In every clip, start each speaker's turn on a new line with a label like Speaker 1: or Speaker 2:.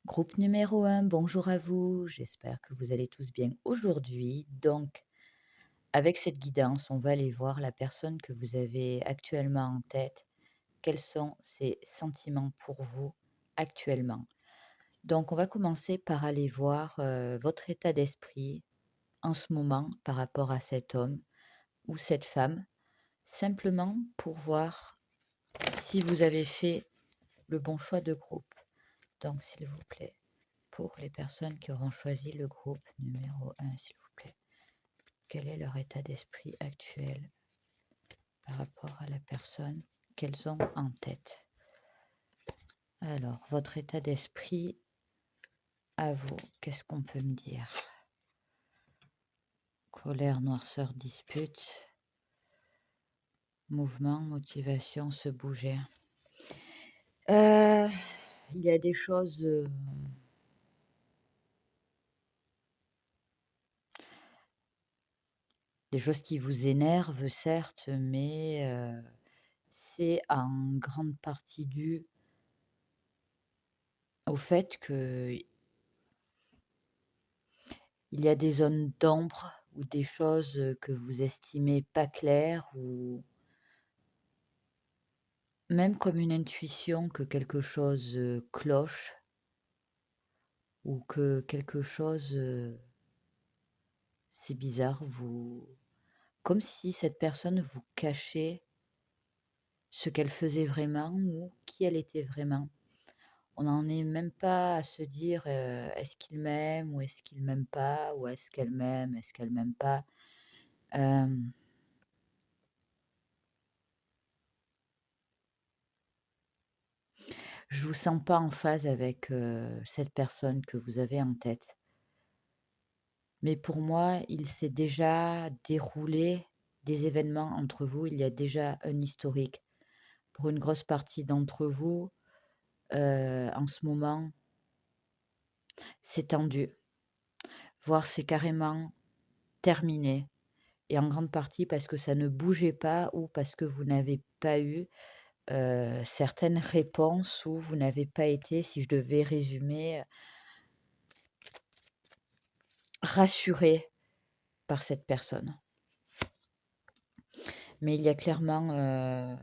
Speaker 1: Groupe numéro un, bonjour à vous, j'espère que vous allez tous bien aujourd'hui. Donc, avec cette guidance, on va aller voir la personne que vous avez actuellement en tête. Quels sont ses sentiments pour vous actuellement? Donc, on va commencer par aller voir votre état d'esprit en ce moment par rapport à cet homme ou cette femme, simplement pour voir si vous avez fait le bon choix de groupe. Donc, s'il vous plaît. Pour les personnes qui auront choisi le groupe numéro un, s'il vous plaît. Quel est leur état d'esprit actuel par rapport à la personne qu'elles ont en tête? Alors, votre état d'esprit à vous, qu'est-ce qu'on peut me dire? Colère, noirceur, dispute, mouvement, motivation, se bouger. Euh, il y a des choses qui vous énervent, certes, mais c'est en grande partie dû au fait que il y a des zones d'ombre ou des choses, que vous estimez pas claires ou même comme une intuition que quelque chose, cloche ou que quelque chose, c'est bizarre, vous comme si cette personne vous cachait ce qu'elle faisait vraiment ou qui elle était vraiment. On n'en est même pas à se dire, «Est-ce qu'il m'aime ou est-ce qu'il m'aime pas?» ou «Est-ce qu'elle m'aime? Est-ce qu'elle m'aime pas?» hem Je vous sens pas en phase avec, cette personne que vous avez en tête. Mais pour moi, il s'est déjà déroulé des événements entre vous, il y a déjà un historique. Pour une grosse partie d'entre vous, en ce moment, c'est tendu, voire c'est carrément terminé et en grande partie parce que ça ne bougeait pas ou parce que vous n'avez pas eu, certaines réponses ou vous n'avez pas été, si je devais résumer, rassuré par cette personne. Mais il y a clairement,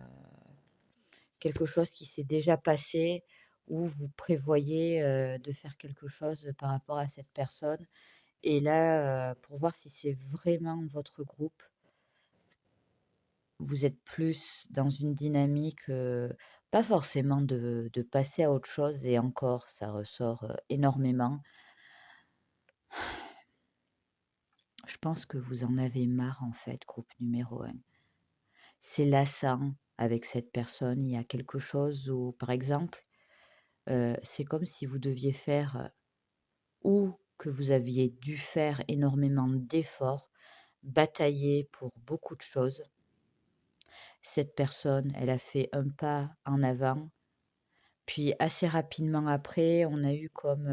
Speaker 1: quelque chose qui s'est déjà passé où vous prévoyez, de faire quelque chose par rapport à cette personne et là, pour voir si c'est vraiment votre groupe, vous êtes plus dans une dynamique, pas forcément de passer à autre chose et encore ça ressort, énormément. Je pense que vous en avez marre en fait, groupe numéro un. C'est lassant avec cette personne, il y a quelque chose où par exemple, c'est comme si vous deviez faire, ou que vous aviez dû faire énormément d'efforts, batailler pour beaucoup de choses. Cette personne, elle a fait un pas en avant, puis assez rapidement après, on a eu comme,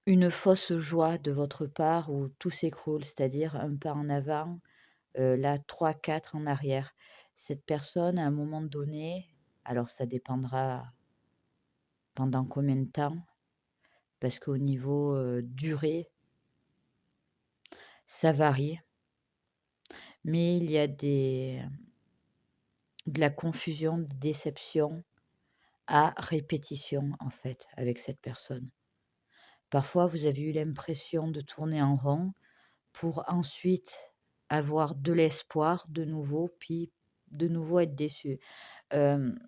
Speaker 1: une fausse joie de votre part où tout s'écroule, c'est-à-dire un pas en avant, là 3-4 en arrière. Cette personne, à un moment donné, alors ça dépendra pendant combien de temps, parce qu'au niveau, durée, ça varie, mais il y a de la confusion, de déception à répétition, en fait, avec cette personne. Parfois, vous avez eu l'impression de tourner en rond pour ensuite avoir de l'espoir de nouveau, puis de nouveau être déçu. Hem,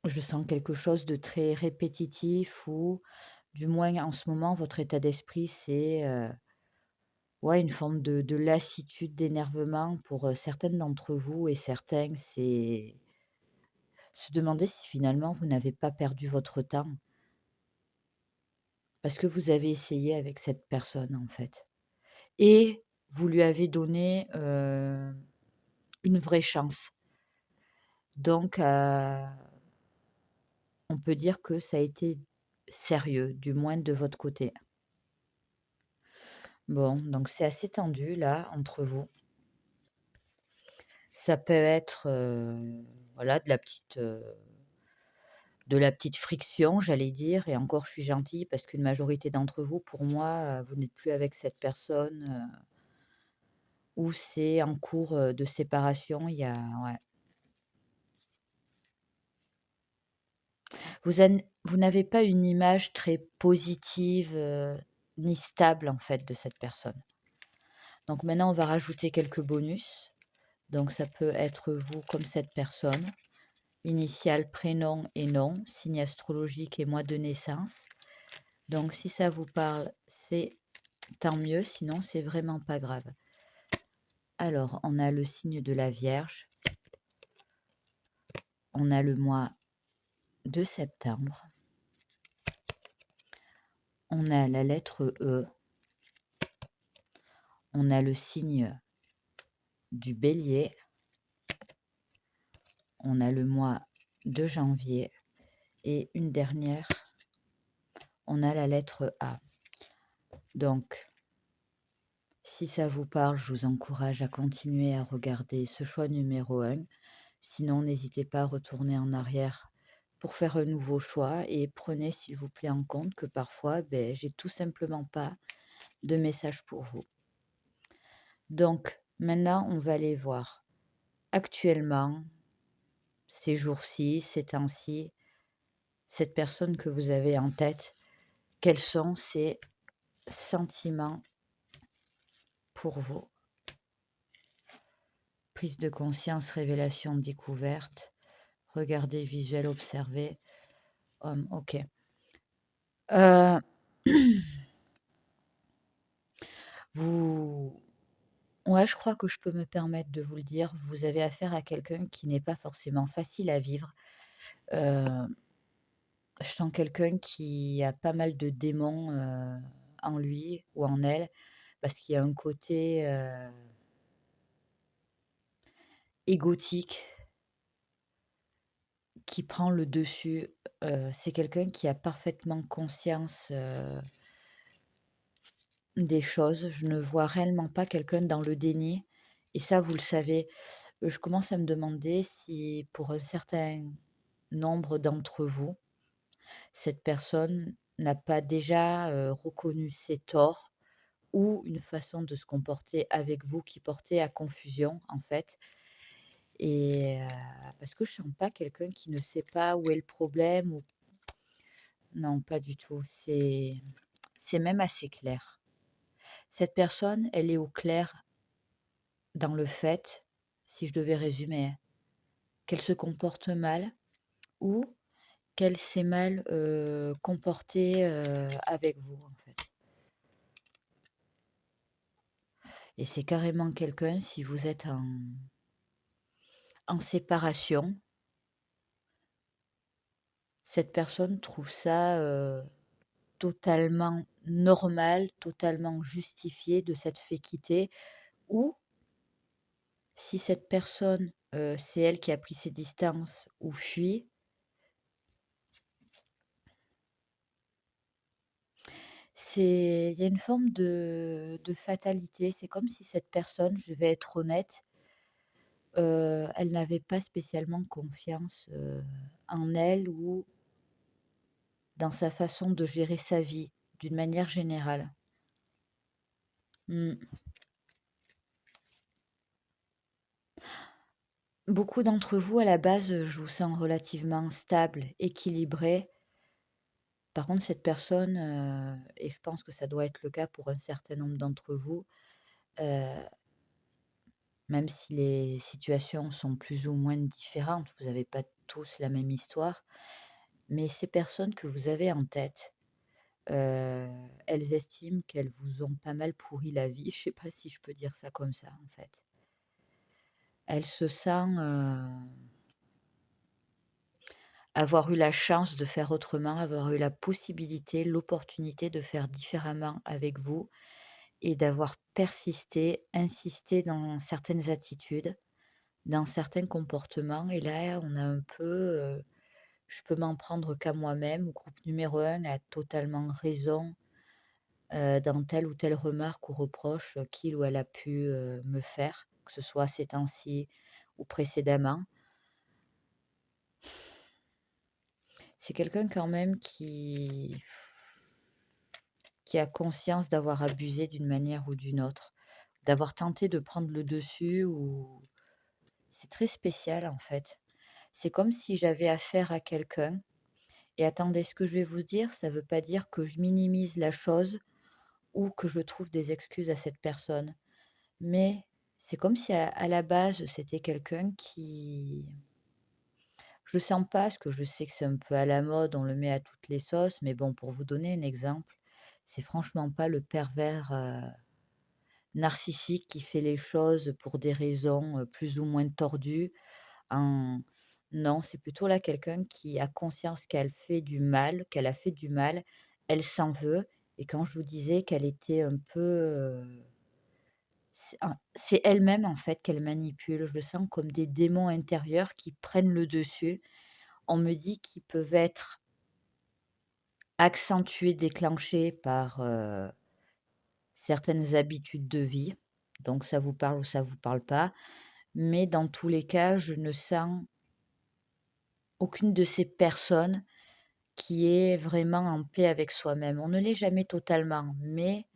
Speaker 1: je sens quelque chose de très répétitif ou du moins en ce moment, votre état d'esprit, c'est, ouais, une forme de lassitude, d'énervement pour, certaines d'entre vous et certains, c'est se demander si finalement vous n'avez pas perdu votre temps. Parce que vous avez essayé avec cette personne, en fait et vous lui avez donné, une vraie chance. Donc on peut dire que ça a été sérieux, du moins de votre côté. Bon, donc c'est assez tendu là, entre vous. Ça peut être, voilà, de la petite, de la petite friction, j'allais dire, et encore je suis gentille parce qu'une majorité d'entre vous, pour moi, vous n'êtes plus avec cette personne, ou c'est en cours, de séparation. Il y a ouais. Vous n'avez pas une image très positive, ni stable, en fait, de cette personne. Donc maintenant, on va rajouter quelques bonus. Donc ça peut être vous comme cette personne, initiale, prénom et nom, signe astrologique et mois de naissance. Donc si ça vous parle, c'est tant mieux, sinon c'est vraiment pas grave. Alors, on a le signe de la Vierge, on a le mois de septembre, on a la lettre E, on a le signe du Bélier, on a le mois de janvier et une dernière, on a la lettre A. Donc, si ça vous parle, je vous encourage à continuer à regarder ce choix numéro 1. Sinon, n'hésitez pas à retourner en arrière pour faire un nouveau choix et prenez s'il vous plaît en compte que parfois, j'ai tout simplement pas de message pour vous. Donc, maintenant, on va aller voir actuellement, ces jours-ci, ces temps-ci, cette personne que vous avez en tête, quels sont ses sentiments pour vous. Prise de conscience, révélation, découverte, regardez, visuel, observer. Ok. Euh, vous, ouais, je crois que je peux me permettre de vous le dire. Vous avez affaire à quelqu'un qui n'est pas forcément facile à vivre. Euh, je sens quelqu'un qui a pas mal de démons en lui ou en elle, parce qu'il y a un côté égotique qui prend le dessus. C'est quelqu'un qui a parfaitement conscience des choses. Je ne vois réellement pas quelqu'un dans le déni. Et ça, vous le savez. Je commence à me demander si pour un certain nombre d'entre vous, cette personne n'a pas déjà reconnu ses torts ou une façon de se comporter avec vous qui portait à confusion, en fait. Et parce que je sens pas quelqu'un qui ne sait pas où est le problème ou non, pas du tout. C'est même assez clair. Cette personne, elle est au clair dans le fait, si je devais résumer, hein, qu'elle se comporte mal ou qu'elle s'est mal, comportée, avec vous, en fait. Et c'est carrément quelqu'un, si vous êtes en séparation, cette personne trouve ça, totalement normal, totalement justifié de s'être fait quitter ou si cette personne, c'est elle qui a pris ses distances ou fuit, il y a une forme de fatalité. C'est comme si cette personne, je vais être honnête, elle n'avait pas spécialement confiance, en elle ou dans sa façon de gérer sa vie, d'une manière générale. Mmh. Beaucoup d'entre vous, à la base, je vous sens relativement stable, équilibré. Par contre, cette personne, et je pense que ça doit être le cas pour un certain nombre d'entre vous, heu, même si les situations sont plus ou moins différentes, vous n'avez pas tous la même histoire, mais ces personnes que vous avez en tête, heu, elles estiment qu'elles vous ont pas mal pourri la vie. Je sais pas si je peux dire ça comme ça, en fait. Elles se sentent, avoir eu la chance de faire autrement, avoir eu la possibilité, l'opportunité de faire différemment avec vous et d'avoir persisté, insisté dans certaines attitudes, dans certains comportements et là, on a un peu, je peux m'en prendre qu'à moi-même. Groupe numéro 1 a totalement raison, dans telle ou telle remarque ou reproche, qu'il ou elle a pu, me faire, que ce soit ces temps-ci ou précédemment. C'est quelqu'un quand même qui a conscience d'avoir abusé d'une manière ou d'une autre, d'avoir tenté de prendre le dessus ou c'est très spécial, en fait. C'est comme si j'avais affaire à quelqu'un et attendez, ce que je vais vous dire, ça veut pas dire que je minimise la chose ou que je trouve des excuses à cette personne. Mais c'est comme si à la base, c'était quelqu'un qui je le sens pas, parce que je sais que c'est un peu à la mode, on le met à toutes les sauces, mais bon, pour vous donner un exemple, c'est franchement pas le pervers, narcissique qui fait les choses pour des raisons, plus ou moins tordues en non, c'est plutôt là quelqu'un qui a conscience qu'elle a fait du mal, elle s'en veut et quand je vous disais qu'elle était un peu, c'est elle-même en fait qu'elle manipule. Je le sens comme des démons intérieurs qui prennent le dessus. On me dit qu'ils peuvent être accentués, déclenchés par, certaines habitudes de vie. Donc ça vous parle ou ça vous parle pas. Mais dans tous les cas, je ne sens aucune de ces personnes qui est vraiment en paix avec soi-même. On ne l'est jamais totalement, mais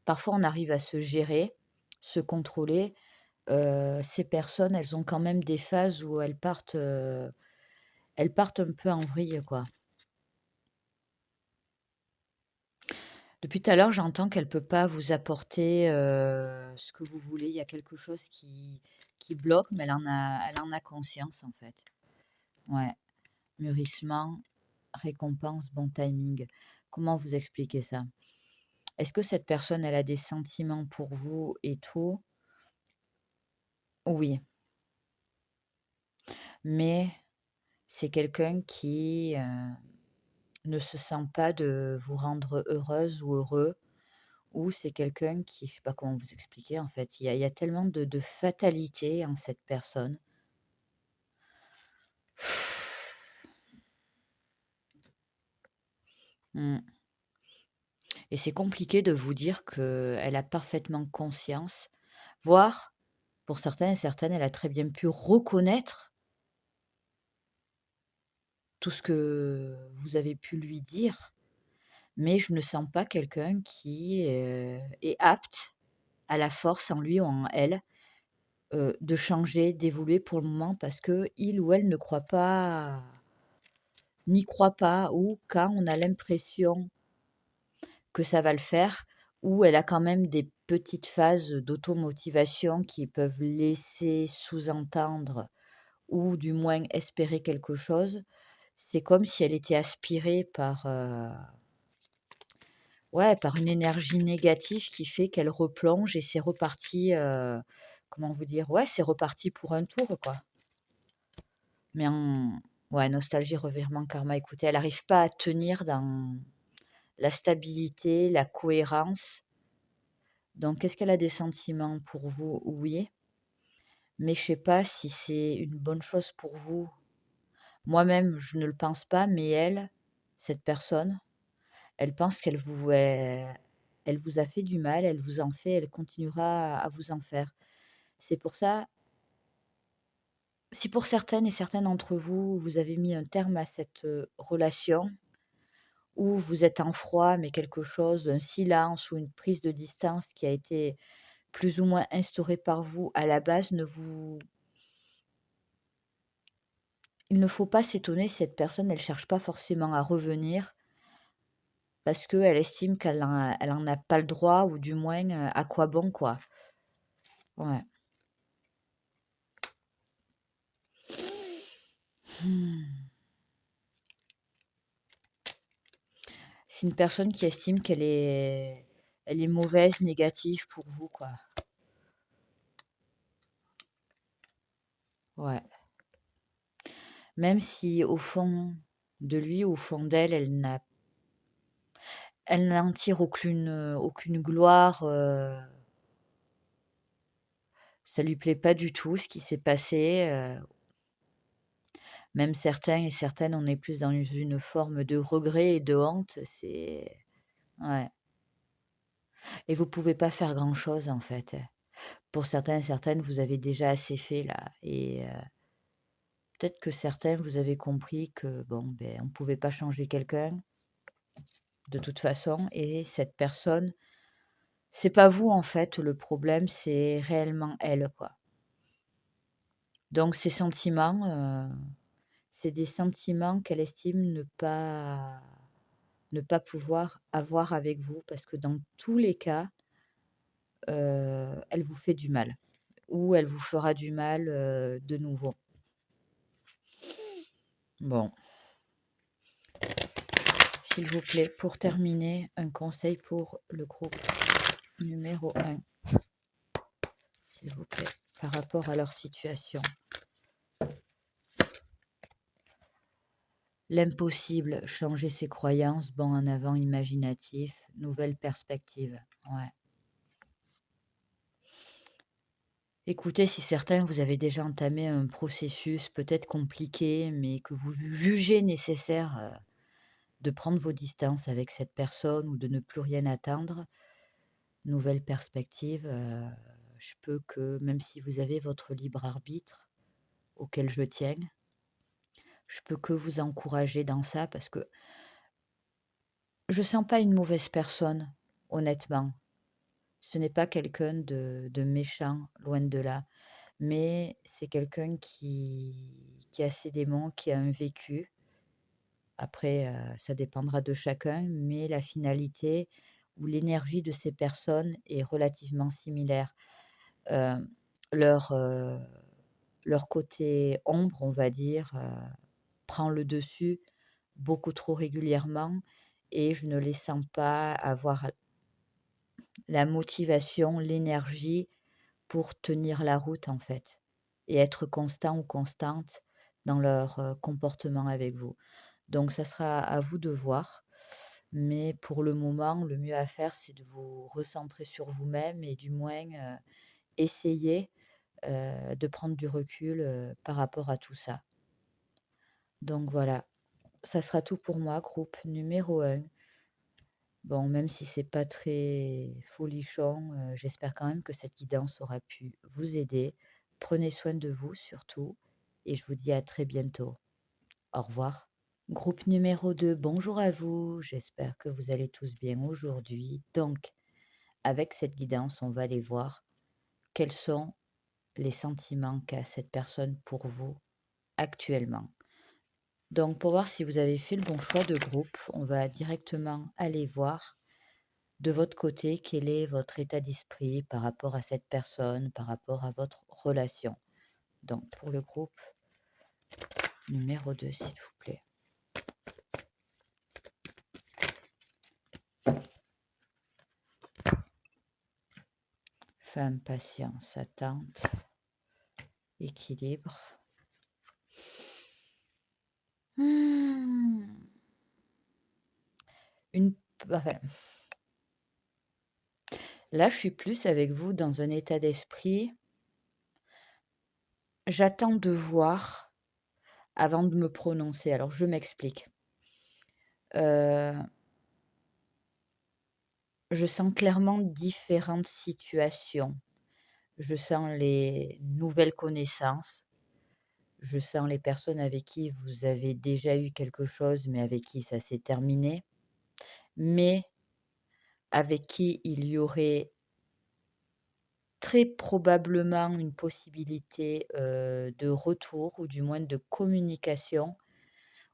Speaker 1: parfois on arrive à se gérer, se contrôler. Ces personnes, elles ont quand même des phases où elles partent un peu en vrille, quoi. Depuis tout à l'heure, j'entends qu'elle peut pas vous apporter, ce que vous voulez. Il y a quelque chose qui bloque, mais elle en a conscience, en fait. Ouais, mûrissement, récompense, bon timing. Comment vous expliquer ça? Est-ce que cette personne, elle a des sentiments pour vous et tout? Oui, mais c'est quelqu'un qui, ne se sent pas de vous rendre heureuse ou heureux ou c'est quelqu'un qui je sais pas comment vous expliquer en fait. Il y a tellement de fatalité en cette personne. Mmh et c'est compliqué de vous dire qu'elle a parfaitement conscience, voire pour certains et certaines, elle a très bien pu reconnaître tout ce que vous avez pu lui dire. Mais je ne sens pas quelqu'un qui, est apte, à la force en lui ou en elle, de changer, d'évoluer pour le moment parce qu'il ou elle ne croit pas n'y croit pas ou quand on a l'impression que ça va le faire, ou elle a quand même des petites phases d'automotivation qui peuvent laisser sous-entendre ou du moins espérer quelque chose. C'est comme si elle était aspirée par, ouais, par une énergie négative qui fait qu'elle replonge et c'est reparti, comment vous dire? Ouais, c'est reparti pour un tour, quoi. Mais en ouais, nostalgie, revirement, karma, écoutez, elle arrive pas à tenir dans la stabilité, la cohérence. Donc est-ce qu'elle a des sentiments pour vous? Oui, mais je sais pas si c'est une bonne chose pour vous. Moi-même, je ne le pense pas, mais elle, cette personne, elle pense elle vous a fait du mal, elle vous en fait, elle continuera à vous en faire. C'est pour ça, si pour certaines et certains d'entre vous, vous avez mis un terme à cette, relation, ou vous êtes en froid, mais quelque chose, un silence ou une prise de distance qui a été plus ou moins instaurée par vous à la base, ne vous il ne faut pas s'étonner si cette personne, elle cherche pas forcément à revenir parce qu'elle estime elle en a pas le droit ou du moins, à quoi bon, quoi? Ouais. Mmh. C'est une personne qui estime elle est mauvaise, négative pour vous, quoi. Ouais. Même si au fond de lui, au fond d'elle, elle n'en tire aucune gloire, ça lui plaît pas du tout ce qui s'est passé, même certains et certaines, on est plus dans une forme de regret et de honte, c'est ouais et vous pouvez pas faire grand-chose, en fait. Pour certains et certaines, vous avez déjà assez fait là et Peut-être que certains, vous avez compris que, bon, ben, on ne pouvait pas changer quelqu'un de toute façon et cette personne, c'est pas vous, en fait, le problème, c'est réellement elle, quoi. Donc ces sentiments, c'est des sentiments qu'elle estime ne pas pouvoir avoir avec vous parce que dans tous les cas, elle vous fait du mal ou elle vous fera du mal, de nouveau. Bon, s'il vous plaît, pour terminer, un conseil pour le groupe numéro 1, s'il vous plaît, par rapport à leur situation. L'impossible, changer ses croyances, bond en avant imaginatif, nouvelle perspective. Ouais. Écoutez, si certains, vous avez déjà entamé un processus peut-être compliqué, mais que vous jugez nécessaire de prendre vos distances avec cette personne ou de ne plus rien attendre, nouvelle perspective, je peux que, même si vous avez votre libre arbitre, auquel je tiens, je peux que vous encourager dans ça parce que je sens pas une mauvaise personne, honnêtement. Ce n'est pas quelqu'un de méchant, loin de là. Mais c'est quelqu'un qui a ses démons, qui a un vécu. Après, ça dépendra de chacun, mais la finalité ou l'énergie de ces personnes est relativement similaire. Hem, leur, heu, leur côté ombre, on va dire, prend le dessus beaucoup trop régulièrement et je ne les sens pas avoir la motivation, l'énergie pour tenir la route, en fait et être constant ou constante dans leur, comportement avec vous. Donc ça sera à vous de voir, mais pour le moment, le mieux à faire, c'est de vous recentrer sur vous-même et du moins, essayer, de prendre du recul, par rapport à tout ça. Donc voilà, ça sera tout pour moi, groupe numéro 1. Bon, même si c'est pas très folichon, j'espère quand même que cette guidance aura pu vous aider. Prenez soin de vous surtout et je vous dis à très bientôt. Au revoir. Groupe numéro 2, bonjour à vous. J'espère que vous allez tous bien aujourd'hui. Donc, avec cette guidance, on va aller voir quels sont les sentiments qu'a cette personne pour vous actuellement. Donc, pour voir si vous avez fait le bon choix de groupe, on va directement aller voir de votre côté quel est votre état d'esprit par rapport à cette personne, par rapport à votre relation. Donc, pour le groupe numéro 2, s'il vous plaît. Femme, patience, attente, équilibre. Mmh. Une enfin, là, je suis plus avec vous dans un état d'esprit, j'attends de voir avant de me prononcer. Alors je m'explique. Heu, je sens clairement différentes situations. Je sens les nouvelles connaissances, je sens les personnes avec qui vous avez déjà eu quelque chose, mais avec qui ça s'est terminé, mais avec qui il y aurait très probablement une possibilité, de retour ou du moins de communication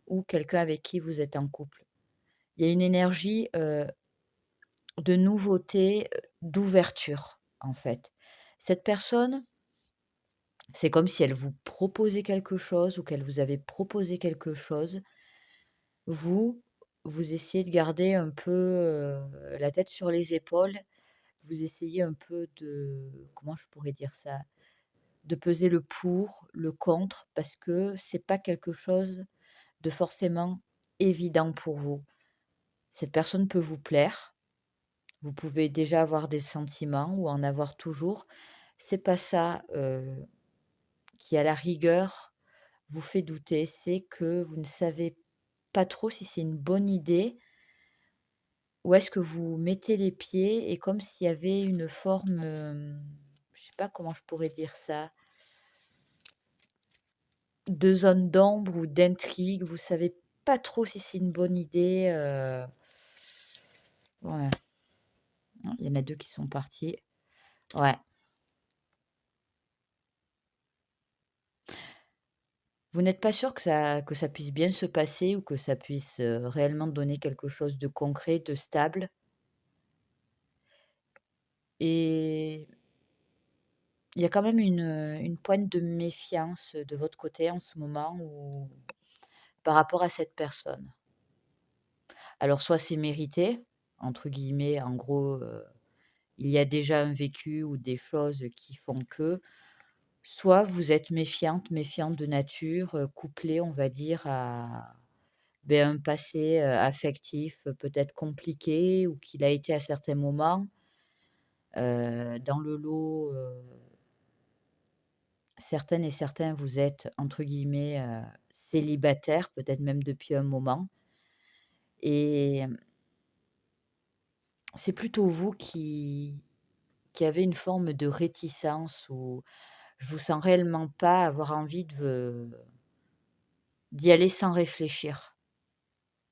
Speaker 1: ou quelqu'un avec qui vous êtes en couple. Il y a une énergie, de nouveauté, d'ouverture, en fait. Cette personne, c'est comme si elle vous proposait quelque chose ou qu'elle vous avait proposé quelque chose. Vous, vous essayez de garder un peu, la tête sur les épaules. Vous essayez un peu de comment je pourrais dire ça? De peser le pour, le contre, parce que c'est pas quelque chose de forcément évident pour vous. Cette personne peut vous plaire, vous pouvez déjà avoir des sentiments ou en avoir toujours. C'est pas ça, qui à la rigueur vous fait douter, c'est que vous ne savez pas trop si c'est une bonne idée ou est-ce que vous mettez les pieds et comme s'il y avait une forme, je sais pas comment je pourrais dire ça? de zone d'ombre ou d'intrigue, vous savez pas trop si c'est une bonne idée, ouais, il y en a 2 qui sont partis. Ouais. Vous n'êtes pas sûr que ça puisse bien se passer ou que ça puisse, réellement donner quelque chose de concret, de stable et il y a quand même une pointe de méfiance, de votre côté en ce moment ou par rapport à cette personne. Alors soit c'est «mérité», entre guillemets, en gros, il y a déjà un vécu ou des choses qui font que, soit vous êtes méfiante, méfiant de nature, couplé, on va dire, à, beh, un passé, affectif, peut-être compliqué ou qu'il a été à certains moments. Dans le lot, certaines et certains, vous êtes, entre guillemets, «célibataires», peut-être même depuis un moment et c'est plutôt vous qui avez une forme de réticence ou je vous sens réellement pas avoir envie d'y aller sans réfléchir.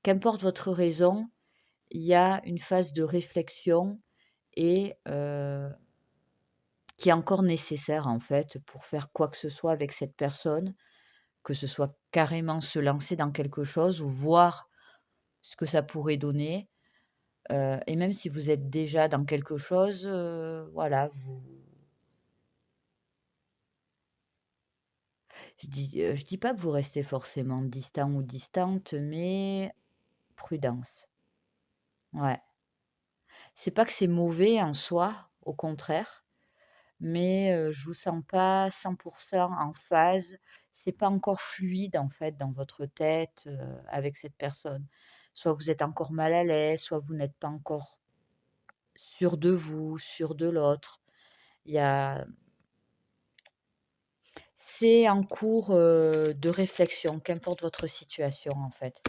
Speaker 1: Qu'importe votre raison, il y a une phase de réflexion et qui est encore nécessaire, en fait, pour faire quoi que ce soit avec cette personne, que ce soit carrément se lancer dans quelque chose ou voir ce que ça pourrait donner, et même si vous êtes déjà dans quelque chose, voilà, je dis pas que vous restez forcément distant ou distante, mais prudence. Ouais. C'est pas que c'est mauvais en soi, au contraire, mais je vous sens pas 100 en phase. C'est pas encore fluide, en fait, dans votre tête, avec cette personne. Soit vous êtes encore mal à l'aise, soit vous n'êtes pas encore sûr de vous, sûr de l'autre. Il y a C'est en cours, de réflexion, qu'importe votre situation, en fait.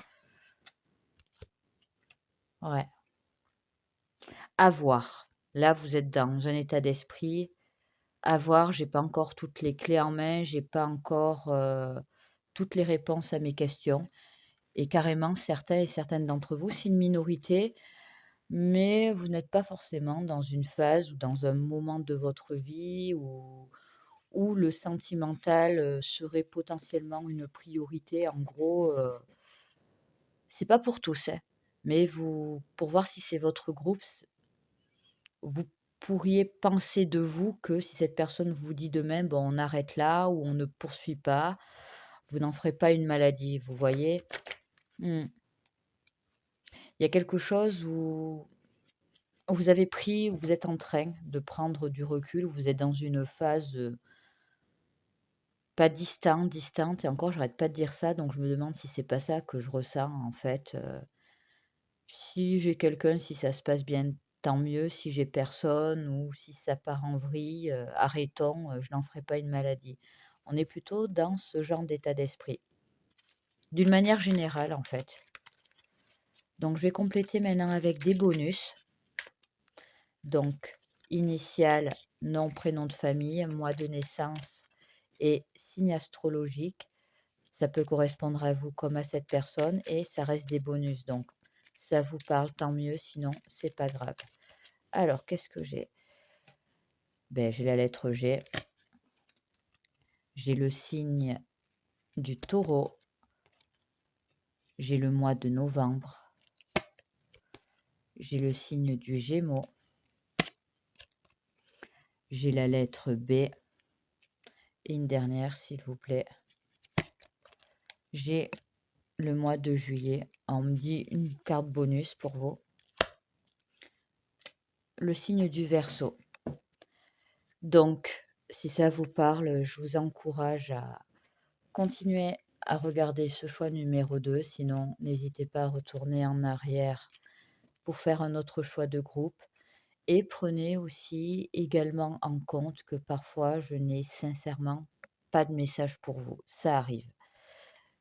Speaker 1: Ouais. À voir. Là, vous êtes dans un état d'esprit à voir, j'ai pas encore toutes les clés en main, j'ai pas encore, toutes les réponses à mes questions et carrément certains et certaines d'entre vous, c'est une minorité, mais vous n'êtes pas forcément dans une phase ou dans un moment de votre vie où le sentimental, serait potentiellement une priorité. En gros, c'est pas pour tous, hein, mais vous pour voir si c'est votre groupe, vous pourriez penser de vous que si cette personne vous dit demain: «Bon, on arrête là» ou «On ne poursuit pas», vous n'en ferez pas une maladie, vous voyez? Mmh. Il y a quelque chose où vous êtes en train de prendre du recul, où vous êtes dans une phase, pas distante et encore j'arrête pas de dire ça, donc je me demande si c'est pas ça que je ressens en fait, si j'ai quelqu'un, si ça se passe bien, tant mieux. Si j'ai personne ou si ça part en vrille, arrêtons, je n'en ferai pas une maladie. On est plutôt dans ce genre d'état d'esprit, d'une manière générale, en fait. Donc je vais compléter maintenant avec des bonus. Donc initiale, nom, prénom de famille, mois de naissance et signe astrologique. Ça peut correspondre à vous comme à cette personne et ça reste des bonus. Donc ça vous parle, tant mieux, sinon c'est pas grave. Alors, qu'est-ce que j'ai? Ben, j'ai la lettre G, j'ai le signe du Taureau, j'ai le mois de novembre, j'ai le signe du Gémeaux, j'ai la lettre B et une dernière, s'il vous plaît. J'ai le mois de juillet. On me dit une carte bonus pour vous. Le signe du Verseau. Donc, si ça vous parle, je vous encourage à continuer à regarder ce choix numéro 2. Sinon, n'hésitez pas à retourner en arrière pour faire un autre choix de groupe. Et prenez aussi également en compte que parfois, je n'ai sincèrement pas de message pour vous. Ça arrive.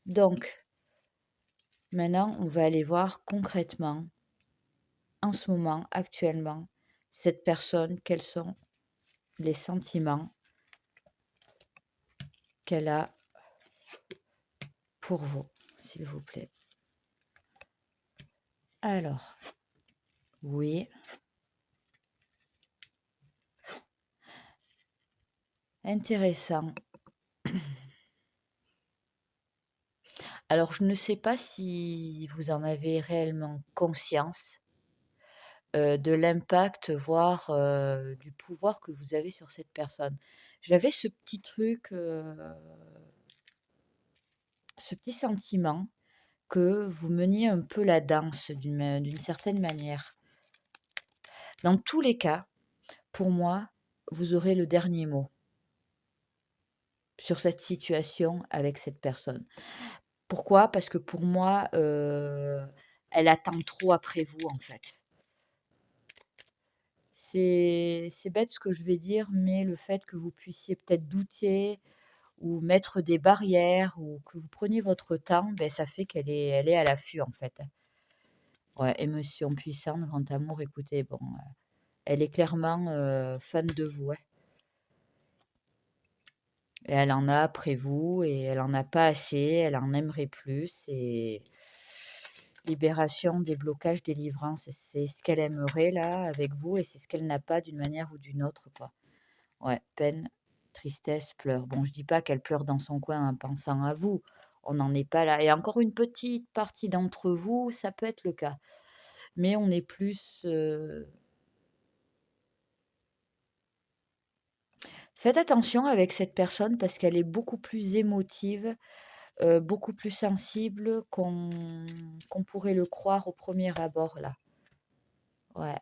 Speaker 1: Donc, maintenant, on va aller voir concrètement, en ce moment, actuellement, cette personne, quels sont les sentiments qu'elle a pour vous, s'il vous plaît. Alors, oui, intéressant. Alors, je ne sais pas si vous en avez réellement conscience, de l'impact, voire, du pouvoir que vous avez sur cette personne. J'avais ce petit truc, ce petit sentiment que vous meniez un peu la danse d'une certaine manière. Dans tous les cas, pour moi, vous aurez le dernier mot sur cette situation avec cette personne. Pourquoi? Parce que pour moi, elle attend trop après vous, en fait. C'est bête ce que je vais dire, mais le fait que vous puissiez peut-être douter ou mettre des barrières ou que vous preniez votre temps, beh, ça fait elle est à l'affût, en fait. Ouais, émotion puissante, grand amour, écoutez, bon, elle est clairement, fan de vous, ouais, et elle en a après vous et elle en a pas assez, elle en aimerait plus et libération, déblocage, délivrance, c'est ce qu'elle aimerait là avec vous et c'est ce qu'elle n'a pas d'une manière ou d'une autre, quoi. Ouais, peine, tristesse, pleurs. Bon, je dis pas qu'elle pleure dans son coin en pensant à vous, on n'en est pas là et encore une petite partie d'entre vous, ça peut être le cas. Mais on est plus, faites attention avec cette personne parce qu'elle est beaucoup plus émotive, beaucoup plus sensible qu'on pourrait le croire au premier abord là. Ouais.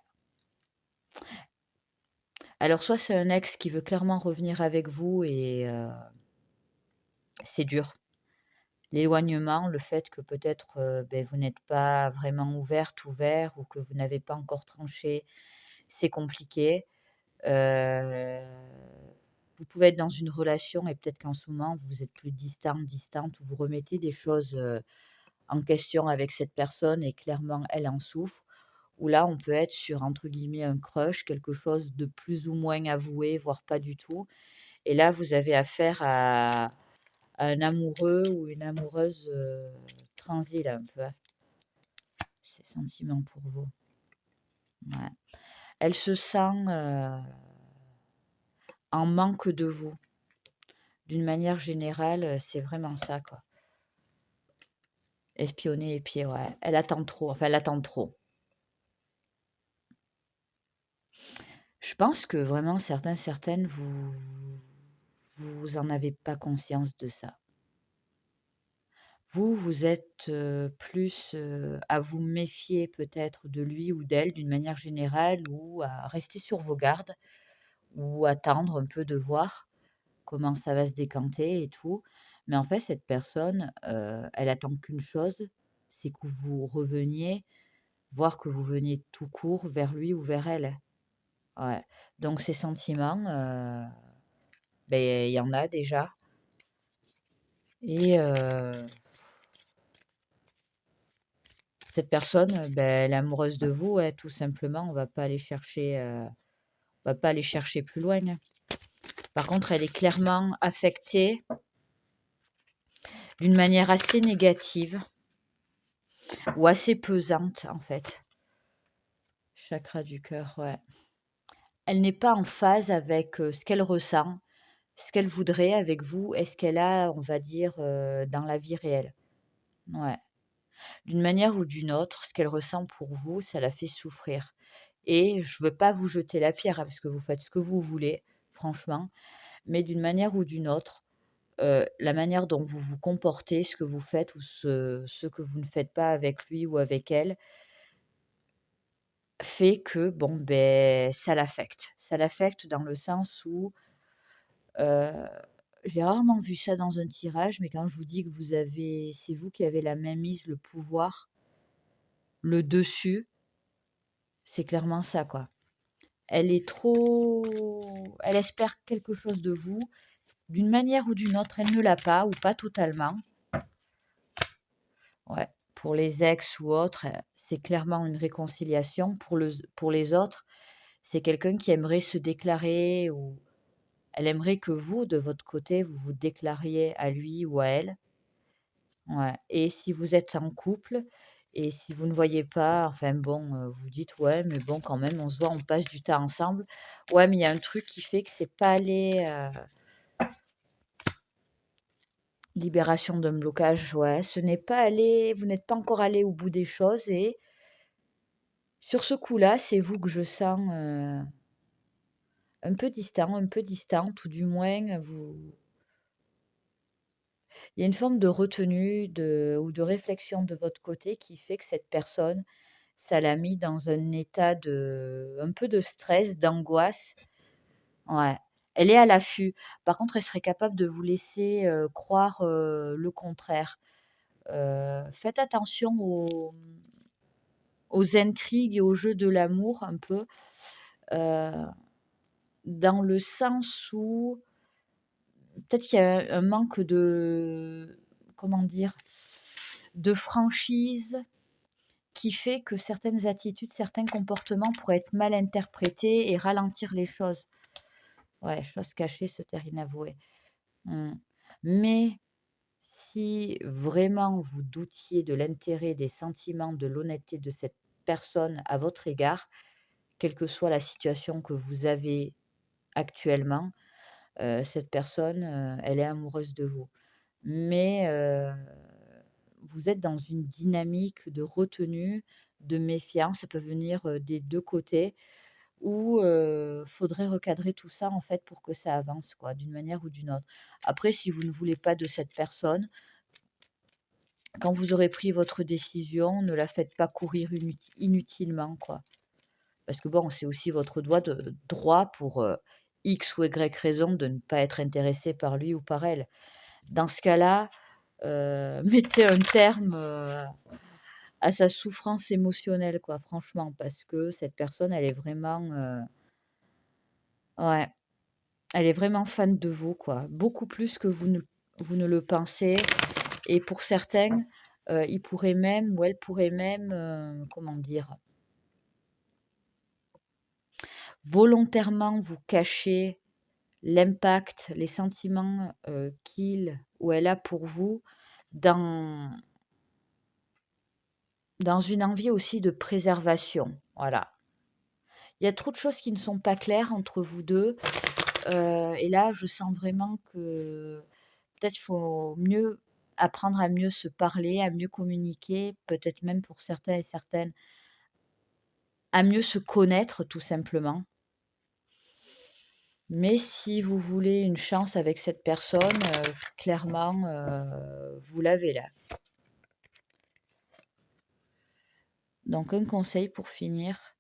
Speaker 1: Alors soit c'est un ex qui veut clairement revenir avec vous et c'est dur. L'éloignement, le fait que peut-être, vous n'êtes pas vraiment ouvert ou que vous n'avez pas encore tranché, c'est compliqué. Heu, vous pouvez être dans une relation et peut-être qu'en ce moment vous êtes plus distant, distante, ou vous remettez des choses, en question avec cette personne et clairement elle en souffre. Ou là on peut être sur entre guillemets «un crush», quelque chose de plus ou moins avoué, voire pas du tout. Et là vous avez affaire à un amoureux ou une amoureuse, transi là un peu, hein, ses sentiments pour vous. Ouais. Elle se sent, en manque de vous. D'une manière générale, c'est vraiment ça, quoi. Espionner, épier, ouais. Elle attend trop, enfin elle attend trop. Je pense que vraiment certains, certaines, vous en avez pas conscience de ça. Vous, vous êtes, plus, à vous méfier peut-être de lui ou d'elle d'une manière générale ou à rester sur vos gardes ou attendre un peu de voir comment ça va se décanter et tout. Mais en fait, cette personne, elle attend qu'une chose, c'est que vous reveniez, voire que vous veniez tout court vers lui ou vers elle. Ouais. Donc ces sentiments, il y en a déjà et cette personne, elle est amoureuse de vous, ouais, tout simplement. On va pas aller chercher plus loin, hein. Par contre, elle est clairement affectée d'une manière assez négative ou assez pesante, en fait. Chakra du cœur, ouais. Elle n'est pas en phase avec, ce qu'elle ressent, ce qu'elle voudrait avec vous et ce qu'elle a, on va dire, dans la vie réelle. Ouais. D'une manière ou d'une autre, ce qu'elle ressent pour vous, ça la fait souffrir et je veux pas vous jeter la pierre, hein, parce que vous faites ce que vous voulez, franchement, mais d'une manière ou d'une autre, la manière dont vous vous comportez, ce que vous faites ou ce que vous ne faites pas avec lui ou avec elle, fait que bon, ça l'affecte. Ça l'affecte dans le sens où, heu, j'ai rarement vu ça dans un tirage, mais quand je vous dis que c'est vous qui avez la mainmise, le pouvoir, le dessus, c'est clairement ça, quoi. Elle espère quelque chose de vous, d'une manière ou d'une autre, elle ne l'a pas ou pas totalement. Ouais, pour les ex ou autres, c'est clairement une réconciliation. Pour les autres, c'est quelqu'un qui aimerait se déclarer ou Elle aimerait que vous, de votre côté, vous vous déclariez à lui ou à elle. Ouais, et si vous êtes en couple et si vous ne voyez pas, enfin bon, vous dites: «Ouais, mais bon, quand même, on se voit, on passe du temps ensemble». Ouais, mais il y a un truc qui fait que c'est pas allé, libération d'un blocage, ouais, ce n'est pas allé, vous n'êtes pas encore allé au bout des choses et sur ce coup-là, c'est vous que je sens, un peu distant, ou du moins, vous il y a une forme de retenue ou de réflexion de votre côté qui fait que cette personne, ça l'a mis dans un état un peu de stress, d'angoisse. Ouais. Elle est à l'affût. Par contre, elle serait capable de vous laisser, croire, le contraire. Faites attention aux intrigues et aux jeux de l'amour un peu, heu, dans le sens où peut-être qu'il y a un manque de comment dire? De franchise qui fait que certaines attitudes, certains comportements pourraient être mal interprétés et ralentir les choses. Ouais, chose cachée se terre inavouée. Mmh. Mais si vraiment vous doutiez de l'intérêt, des sentiments, de l'honnêteté de cette personne à votre égard, quelle que soit la situation que vous avez actuellement, cette personne, elle est amoureuse de vous. Mais, vous êtes dans une dynamique de retenue, de méfiance, ça peut venir, des 2 côtés où, faudrait recadrer tout ça, en fait, pour que ça avance, quoi, d'une manière ou d'une autre. Après, si vous ne voulez pas de cette personne, quand vous aurez pris votre décision, ne la faites pas courir inutilement, quoi. Parce que bon, c'est aussi votre droit pour, X ou Y raison de ne pas être intéressé par lui ou par elle. Dans ce cas-là, mettez un terme, à sa souffrance émotionnelle, quoi, franchement, parce que cette personne, elle est vraiment, ouais, elle est vraiment fan de vous, quoi. Beaucoup plus que vous ne le pensez et pour certains, ils pourraient même ou elle pourrait même, comment dire? Volontairement vous cacher l'impact, les sentiments, qu'il ou elle a pour vous dans une envie aussi de préservation, voilà. Il y a trop de choses qui ne sont pas claires entre vous 2. Et là, je sens vraiment que peut-être il faut mieux apprendre à mieux se parler, à mieux communiquer, peut-être même pour certains et certaines, à mieux se connaître tout simplement. Mais si vous voulez une chance avec cette personne, clairement, vous l'avez là. Donc un conseil pour finir: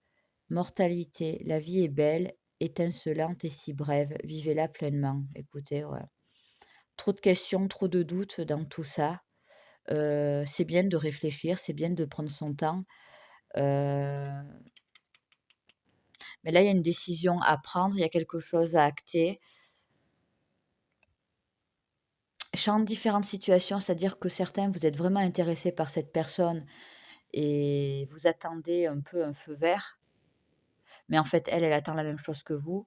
Speaker 1: mortalité, la vie est belle, étincelante et si brève, vivez-la pleinement. Écoutez, ouais. Trop de questions, trop de doutes dans tout ça. C'est bien de réfléchir, c'est bien de prendre son temps, heu, mais là, il y a une décision à prendre, il y a quelque chose à acter. Dans différentes situations, c'est-à-dire que certains, vous êtes vraiment intéressés par cette personne et vous attendez un peu un feu vert, mais en fait, elle attend la même chose que vous.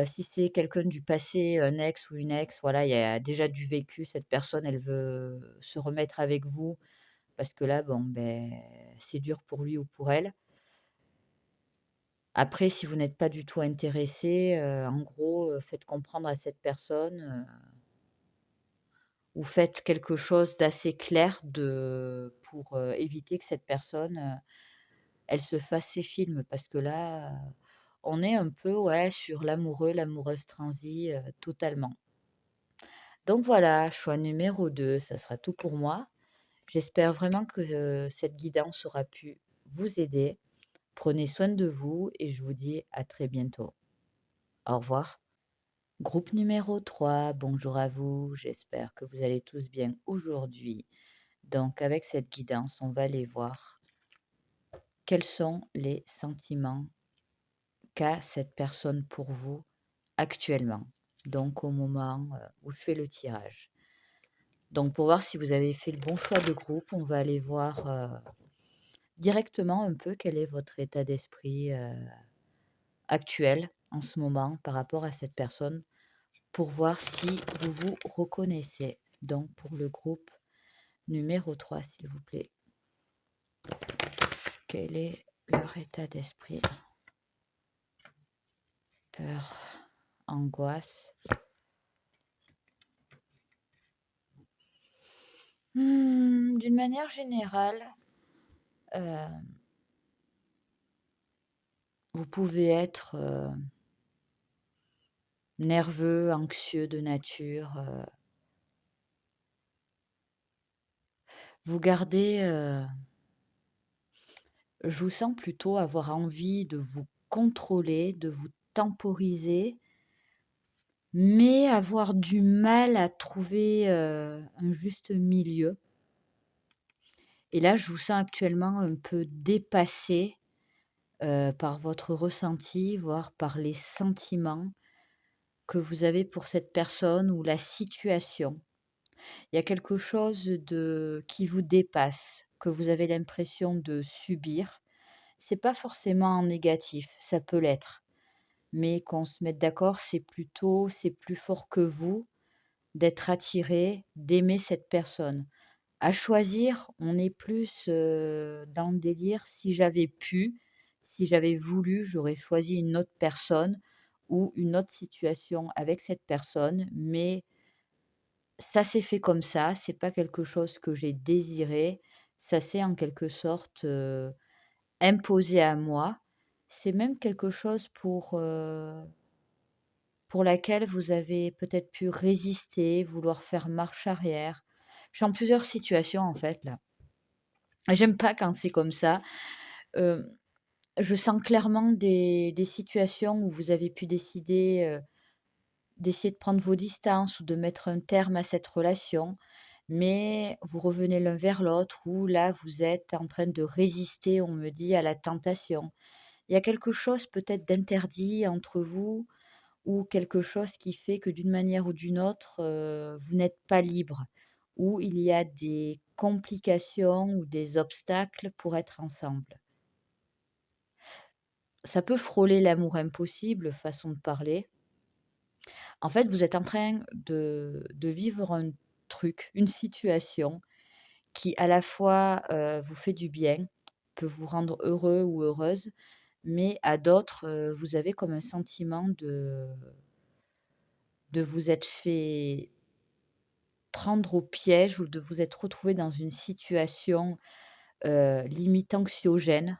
Speaker 1: Si c'est quelqu'un du passé, un ex ou une ex, voilà, il y a déjà du vécu. Cette personne, elle veut se remettre avec vous parce que là, bon, ben, c'est dur pour lui ou pour elle. Après, si vous n'êtes pas du tout intéressé, en gros, faites comprendre à cette personne, ou faites quelque chose d'assez clair pour, éviter que cette personne, elle se fasse ses films. Parce que là, on est un peu, ouais, sur l'amoureux, l'amoureuse transie, totalement. Donc voilà, choix numéro 2, ça sera tout pour moi. J'espère vraiment que, cette guidance aura pu vous aider. Prenez soin de vous et je vous dis à très bientôt. Au revoir. Groupe numéro 3, bonjour à vous, j'espère que vous allez tous bien aujourd'hui. Donc avec cette guidance, on va aller voir quels sont les sentiments qu'a cette personne pour vous actuellement. Donc au moment où je fais le tirage. Donc pour voir si vous avez fait le bon choix de groupe, on va aller voir directement un peu quel est votre état d'esprit actuel en ce moment par rapport à cette personne pour voir si vous vous reconnaissez. Donc pour le groupe numéro 3, s'il vous plaît. Quel est leur état d'esprit? Peur, angoisse. D'une manière générale, heu, vous pouvez être, nerveux, anxieux de nature, vous gardez, je vous sens plutôt avoir envie de vous contrôler, de vous temporiser, mais avoir du mal à trouver, un juste milieu. Et là, je vous sens actuellement un peu dépassé, par votre ressenti, voire par les sentiments que vous avez pour cette personne ou la situation. Il y a quelque chose de qui vous dépasse, que vous avez l'impression de subir. C'est pas forcément négatif, ça peut l'être, mais qu'on se mette d'accord, c'est plus fort que vous d'être attiré, d'aimer cette personne. À choisir, on est plus, dans le délire si j'avais pu, si j'avais voulu, j'aurais choisi une autre personne ou une autre situation avec cette personne, mais ça s'est fait comme ça, c'est pas quelque chose que j'ai désiré, ça s'est en quelque sorte, imposé à moi. C'est même quelque chose pour laquelle vous avez peut-être pu résister, vouloir faire marche arrière. Je suis en plusieurs situations en fait là. J'aime pas quand c'est comme ça. Hem, je sens clairement des situations où vous avez pu décider, d'essayer de prendre vos distances ou de mettre un terme à cette relation, mais vous revenez l'un vers l'autre où là, vous êtes en train de résister, on me dit, à la tentation. Il y a quelque chose peut-être d'interdit entre vous ou quelque chose qui fait que d'une manière ou d'une autre, vous n'êtes pas libre, ou il y a des complications ou des obstacles pour être ensemble. Ça peut frôler l'amour impossible, façon de parler. En fait, vous êtes en train de vivre un truc, une situation qui à la fois, vous fait du bien, peut vous rendre heureux ou heureuse, mais à d'autres, vous avez comme un sentiment de vous être fait prendre au piège ou de vous être retrouvé dans une situation, limite anxiogène.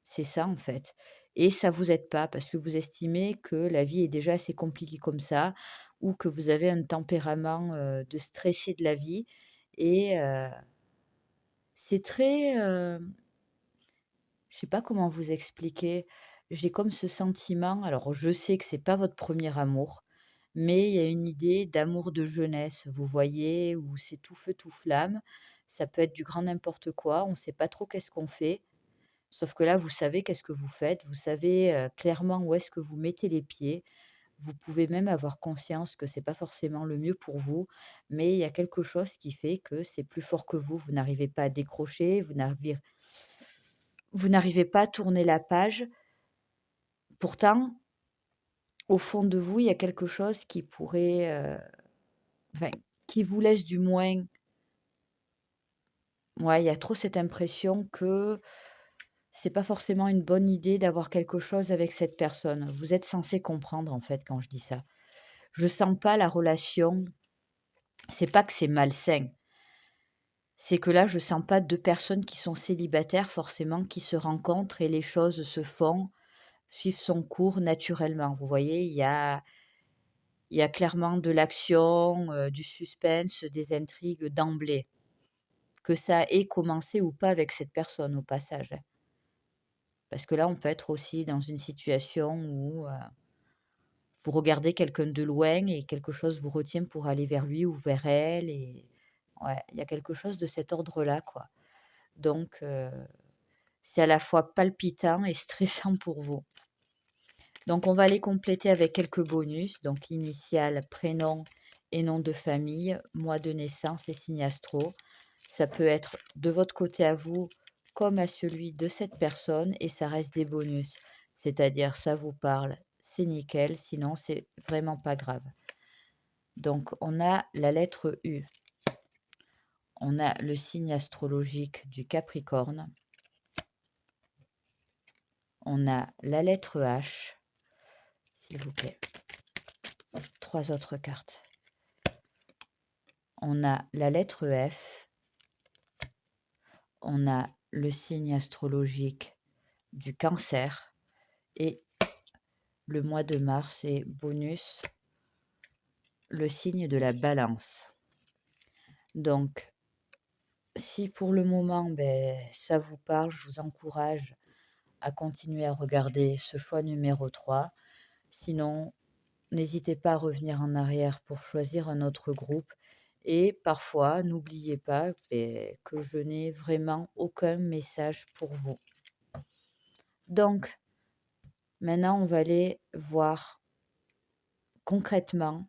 Speaker 1: C'est ça, en fait, et ça vous aide pas parce que vous estimez que la vie est déjà assez compliquée comme ça ou que vous avez un tempérament, de stressé de la vie et c'est très, je sais pas comment vous expliquer. J'ai comme ce sentiment, alors je sais que c'est pas votre premier amour, mais il y a une idée d'amour de jeunesse, vous voyez? Où c'est tout feu, tout flamme. Ça peut être du grand n'importe quoi, on sait pas trop qu'est-ce qu'on fait. Sauf que là, vous savez qu'est-ce que vous faites, vous savez, clairement où est-ce que vous mettez les pieds. Vous pouvez même avoir conscience que c'est pas forcément le mieux pour vous, mais il y a quelque chose qui fait que c'est plus fort que vous. Vous n'arrivez pas à décrocher, vous n'arrivez pas à tourner la page. Pourtant, au fond de vous, il y a quelque chose qui pourrait, enfin, qui vous laisse du moins ouais, il y a trop cette impression que c'est pas forcément une bonne idée d'avoir quelque chose avec cette personne. Vous êtes censé comprendre, en fait, quand je dis ça. Je sens pas la relation, c'est pas que c'est malsain, c'est que là, je sens pas 2 personnes qui sont célibataires forcément qui se rencontrent et les choses se font, suivent son cours naturellement. Vous voyez? Il y a clairement de l'action, du suspense, des intrigues d'emblée. Que ça ait commencé ou pas avec cette personne au passage, hein. Parce que là, on peut être aussi dans une situation où, vous regardez quelqu'un de loin et quelque chose vous retient pour aller vers lui ou vers elle et ouais, il y a quelque chose de cet ordre-là, quoi. Donc c'est à la fois palpitant et stressant pour vous. Donc on va les compléter avec quelques bonus, donc initiales, prénom et nom de famille, mois de naissance et signe astro. Ça peut être de votre côté à vous comme à celui de cette personne et ça reste des bonus. C'est-à-dire ça vous parle, c'est nickel, sinon c'est vraiment pas grave. Donc, on a la lettre U. On a le signe astrologique du Capricorne. On a la lettre H, s'il vous plaît. 3 autres cartes. On a la lettre F. On a le signe astrologique du Cancer. Et le mois de mars est bonus, le signe de la Balance. Donc, si pour le moment, ça vous parle, je vous encourage à continuer à regarder ce choix numéro 3. Sinon, n'hésitez pas à revenir en arrière pour choisir un autre groupe. Et parfois, n'oubliez pas que je n'ai vraiment aucun message pour vous. Donc, maintenant, on va aller voir concrètement,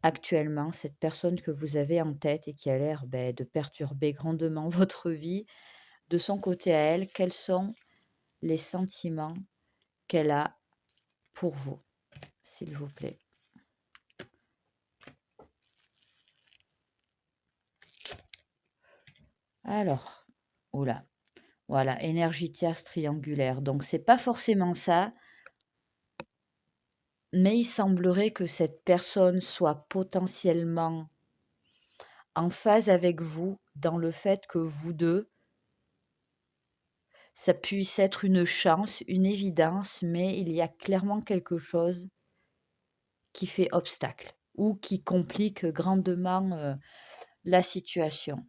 Speaker 1: actuellement, cette personne que vous avez en tête et qui a l'air de perturber grandement votre vie. De son côté à elle, quels sont les sentiments qu'elle a pour vous, s'il vous plaît? Alors, oula, voilà, énergie tierce triangulaire. Donc, c'est pas forcément ça, mais il semblerait que cette personne soit potentiellement en phase avec vous dans le fait que vous deux, ça puisse être une chance, une évidence, mais il y a clairement quelque chose qui fait obstacle ou qui complique grandement la situation.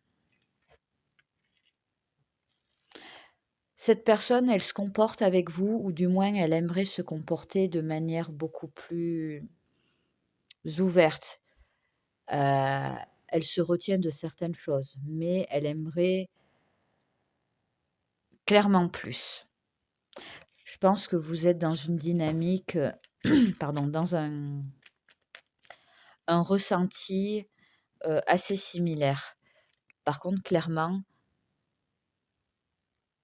Speaker 1: Cette personne, elle se comporte avec vous, ou du moins elle aimerait se comporter de manière beaucoup plus ouverte. Elle se retient de certaines choses, mais elle aimerait clairement plus. Je pense que vous êtes dans une dynamique, pardon, dans un ressenti assez similaire. Par contre, clairement,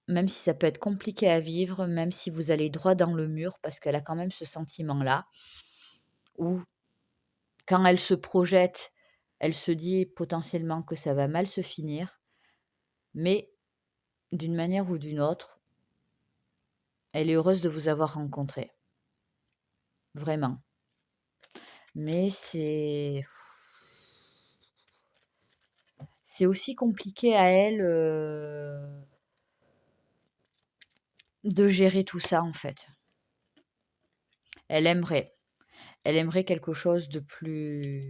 Speaker 1: même si ça peut être compliqué à vivre, même si vous allez droit dans le mur, parce qu'elle a quand même ce sentiment-là, où quand elle se projette, elle se dit potentiellement que ça va mal se finir, mais d'une manière ou d'une autre, elle est heureuse de vous avoir rencontré. Vraiment. Mais c'est aussi compliqué à elle de gérer tout ça, en fait. Elle aimerait quelque chose de plus...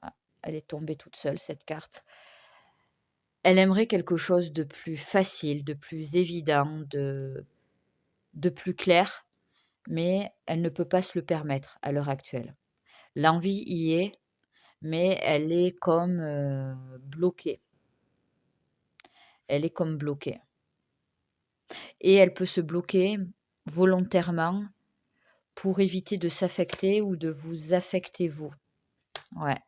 Speaker 1: Ah, elle est tombée toute seule, cette carte. Elle aimerait quelque chose de plus facile, de plus évident, de plus clair, mais elle ne peut pas se le permettre à l'heure actuelle. L'envie y est, mais elle est comme bloquée. Elle est comme bloquée. Et elle peut se bloquer volontairement pour éviter de s'affecter ou de vous affecter vous. Ouais.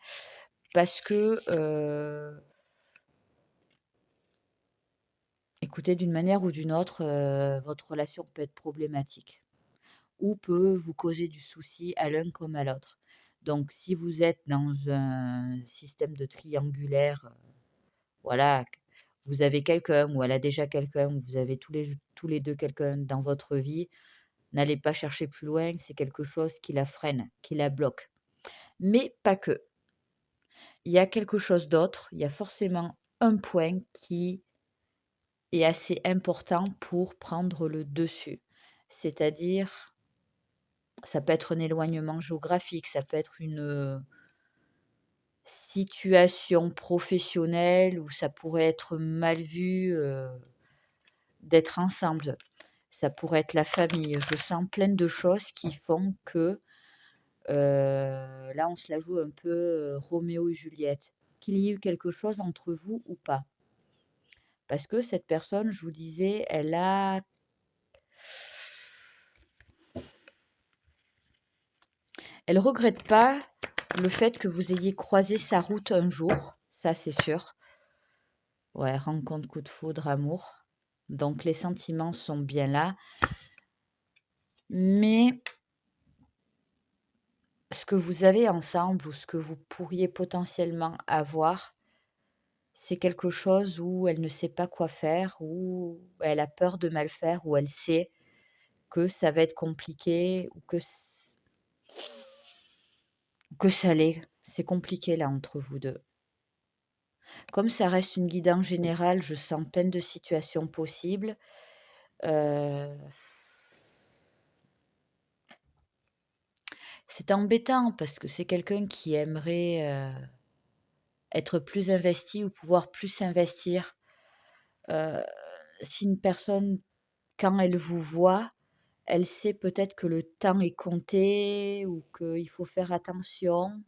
Speaker 1: Parce que, écoutez, d'une manière ou d'une autre, votre relation peut être problématique ou peut vous causer du souci à l'un comme à l'autre. Donc, si vous êtes dans un système de triangulaire, voilà, vous avez quelqu'un ou elle a déjà quelqu'un ou vous avez tous les deux quelqu'un dans votre vie, n'allez pas chercher plus loin, c'est quelque chose qui la freine, qui la bloque. Mais pas que. Il y a quelque chose d'autre, il y a forcément un point qui est assez important pour prendre le dessus. C'est-à-dire, ça peut être un éloignement géographique, ça peut être une situation professionnelle où ça pourrait être mal vu d'être ensemble. Ça pourrait être la famille. Je sens plein de choses qui font que là, on se la joue un peu Roméo et Juliette. Qu'il y ait eu quelque chose entre vous ou pas. Parce que cette personne, je vous disais, elle regrette pas le fait que vous ayez croisé sa route un jour, ça c'est sûr. Ouais, rencontre, coup de foudre, amour. Donc les sentiments sont bien là. Mais ce que vous avez ensemble ou ce que vous pourriez potentiellement avoir, c'est quelque chose où elle ne sait pas quoi faire, ou elle a peur de mal faire, ou elle sait que ça va être compliqué ou que ça l'est. C'est compliqué là entre vous 2. Comme ça reste une guidance générale, je sens plein de situations possibles. Heu, c'est embêtant parce que c'est quelqu'un qui aimerait, être plus investi ou pouvoir plus s'investir. Heu, si une personne, quand elle vous voit, elle sait peut-être que le temps est compté ou qu'il faut faire attention.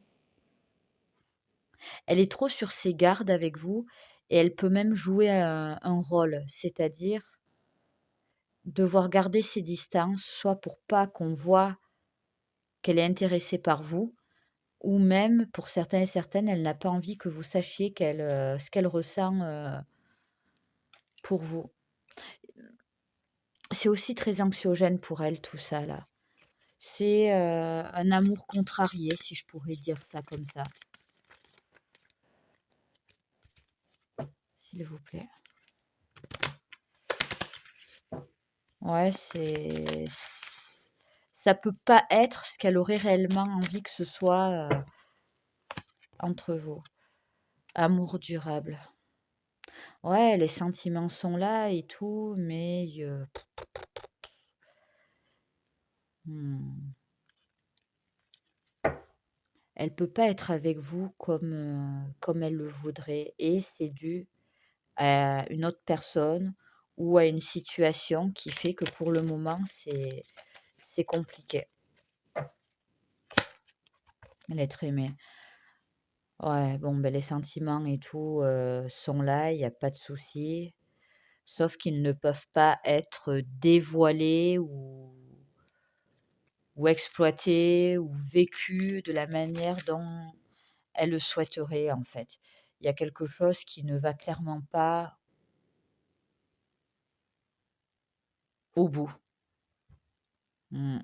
Speaker 1: Elle est trop sur ses gardes avec vous et elle peut même jouer un rôle, c'est-à-dire devoir garder ses distances, soit pour pas qu'on voit qu'elle est intéressée par vous, ou même pour certains et certaines, elle n'a pas envie que vous sachiez ce qu'elle ressent, pour vous. C'est aussi très anxiogène pour elle tout ça là. C'est, un amour contrarié, si je pourrais dire ça comme ça, s'il vous plaît. Ouais, ça peut pas être ce qu'elle aurait réellement envie que ce soit, entre vous. Amour durable. Ouais, les sentiments sont là et tout, mais mmh, elle peut pas être avec vous comme elle le voudrait, et c'est dû à une autre personne ou à une situation qui fait que pour le moment, c'est compliqué, l'être aimé. Ouais, bon, ben, les sentiments et tout, sont là, il y a pas de souci, sauf qu'ils ne peuvent pas être dévoilés ou exploités ou vécus de la manière dont elle le souhaiterait, en fait. Il y a quelque chose qui ne va clairement pas au bout. Mmh.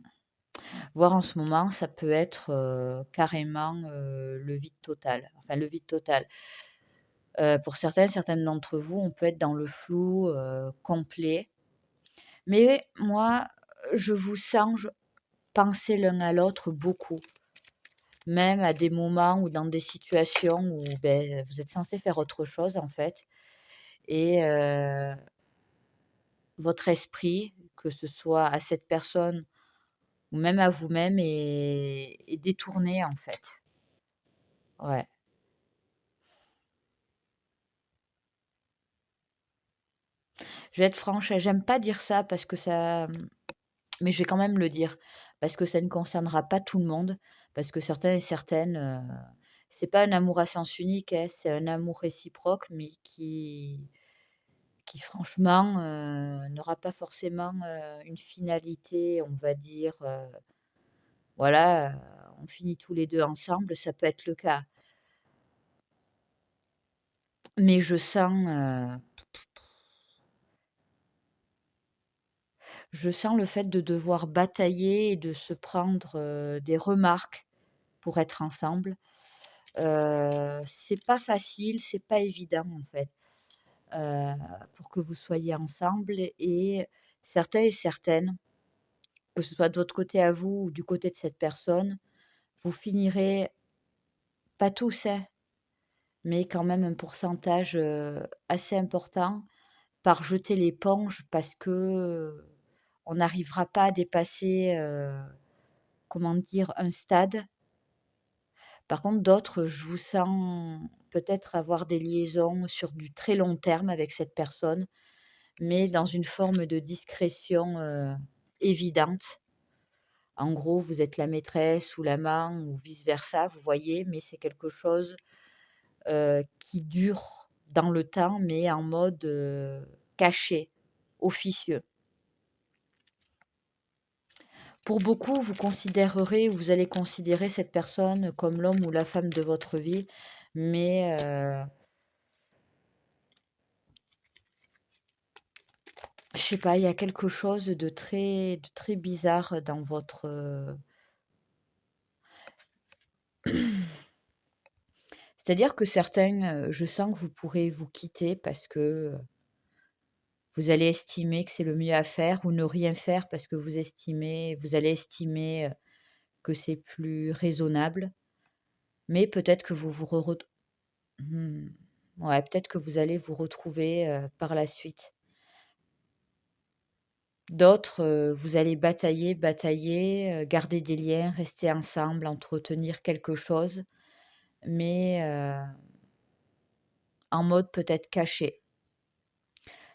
Speaker 1: Voire en ce moment, ça peut être, carrément, le vide total. Enfin, le vide total. Pour certaines d'entre vous, on peut être dans le flou, complet. Mais moi, je vous sens penser l'un à l'autre beaucoup. Même à des moments ou dans des situations où, beh, vous êtes censés faire autre chose, en fait, et votre esprit, que ce soit à cette personne ou même à vous-même, est détourné, en fait. Ouais. Je vais être franche, j'aime pas dire ça parce que ça, mais je vais quand même le dire, parce que ça ne concernera pas tout le monde, parce que certains et certaines, c'est pas un amour à sens unique, hein, c'est un amour réciproque, mais qui franchement, n'aura pas forcément, une finalité, on va dire, voilà, on finit tous les 2 ensemble, ça peut être le cas. Mais je sens le fait de devoir batailler et de se prendre, des remarques pour être ensemble. C'est pas facile, c'est pas évident, en fait, heu, pour que vous soyez ensemble, et certains et certaines, que ce soit de votre côté à vous ou du côté de cette personne, vous finirez, pas tous, hein, mais quand même un pourcentage, assez important, par jeter l'éponge parce que, on n'arrivera pas à dépasser, comment dire? Un stade. Par contre, d'autres, je vous sens peut-être avoir des liaisons sur du très long terme avec cette personne, mais dans une forme de discrétion, évidente. En gros, vous êtes la maîtresse ou l'amant ou vice versa, vous voyez? Mais c'est quelque chose, qui dure dans le temps, mais en mode, caché, officieux. Pour beaucoup, vous allez considérer cette personne comme l'homme ou la femme de votre vie, mais je sais pas, il y a quelque chose de très bizarre dans votre, C'est-à-dire que certains, je sens que vous pourrez vous quitter parce que, vous allez estimer que c'est le mieux à faire ou ne rien faire parce que vous allez estimer, que c'est plus raisonnable. Mais peut-être que vous vous re mmh, ouais, peut-être que vous allez vous retrouver, par la suite. D'autres, vous allez batailler, batailler, garder des liens, rester ensemble, entretenir quelque chose, mais en mode peut-être caché.